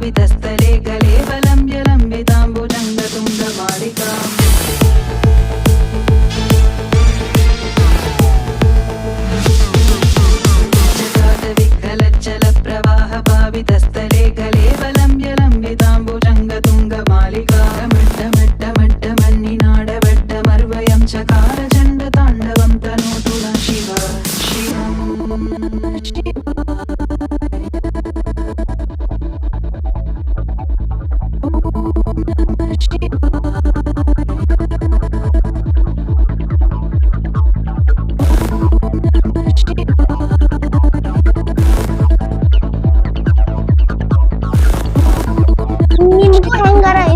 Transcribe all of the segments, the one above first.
भावितस्थले कलेवलं व्यलम्बिताम्बुजङ्गतुङ्गमालिकाम् विघ्नलज्जलप्रवाह भावितस्थले कलेवलं व्यलम्बिताम्बुजङ्गतुङ्गमालिका मड्डमड्डमड्डमन्निनाडवड्डमर्वयं चकार चण्डताण्डवं तनोतु न शिव शिवं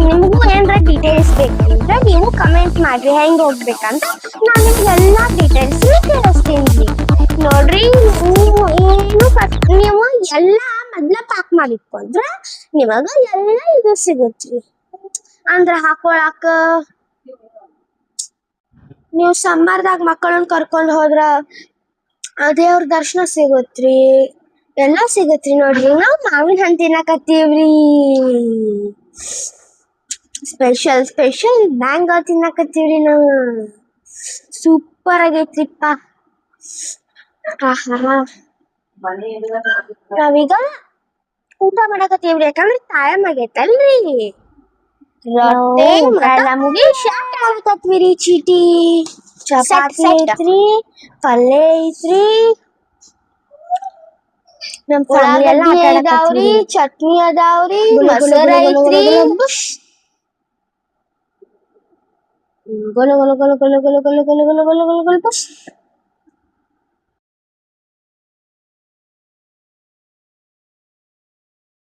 ನಿಮಗೂ ಏನಾರ ಡೀಟೇಲ್ಸ್ ಬೇಕಂದ್ರೆ ನೀವು ಕಮೆಂಟ್ ಮಾಡ್ರಿ ಹೆಂಗ್ ಹೋಗ್ಬೇಕಂತ ನಾನು ನಿಮ್ಗೆಲ್ಲಾ ಡೀಟೇಲ್ಸ್ ತಿಳಿಸ್ತೀನಿ ನೋಡ್ರಿ. ನೀವು ಎಲ್ಲಾ ಮೊದ್ಲ ಪ್ಯಾಕ್ ಮಾಡಿಟ್ಕೊಂಡ್ರ ನಿಮಗ ಎಲ್ಲ ಇದು ಸಿಗತ್ರಿ. ಅಂದ್ರ ಹಾಕೊಳಾಕ ನೀವು ಸಮ್ಮರ್ದಾಗ ಮಕ್ಕಳನ್ನ ಕರ್ಕೊಂಡ್ ಹೋದ್ರ ದೇವ್ರ ದರ್ಶನ ಸಿಗತ್ರಿ, ಎಲ್ಲಾ ಸಿಗತ್ರಿ. ನೋಡ್ರಿ ನಾವ್ ಮಾವಿನ ಹಣ್ಣು ತಿನ್ನಕತ್ತೀವ್ರಿ, ಸ್ಪೆಷಲ್ ಸ್ಪೆಷಲ್ ಮ್ಯಾಂಗೋ ತಿನ್ನಕತ್ತೀವ್ರಿ ನಾವು. ಸೂಪರ್ ಆಗೈತ್ರಿಪ್ಪ. ನಾವೀಗ ಊಟ ಮಾಡಕತ್ತೀವ್ರಿ, ಯಾಕಂದ್ರೆ ಟೈಮ್ ಆಗೈತಲ್ರಿ. ರೊಟ್ಟಿ ಮುಗಿ ಶಾಟ್ ಮಾಡಕತ್ವಿರಿ. ಚೀಟಿ ಚಪಾತಿ ಐತ್ರಿ, ಪಲ್ಯ ಐತ್ರಿ, ನಮ್ ಉಳ್ಳಾಗಡ್ಡಿ ಅದಾವ್ರಿ, ಚಟ್ನಿ ಅದಾವ್ರಿ, ಮೊಸರು ಐತ್ರಿ. ಗೊಲ ಗೊಲ ಗೊಲ ಗೊಲ ಗೊಲ ಗೊಲ ಗೊಲ ಗೊಲ ಗೊಲ ಗೊಲ ಗೊಲ ಗೊಲ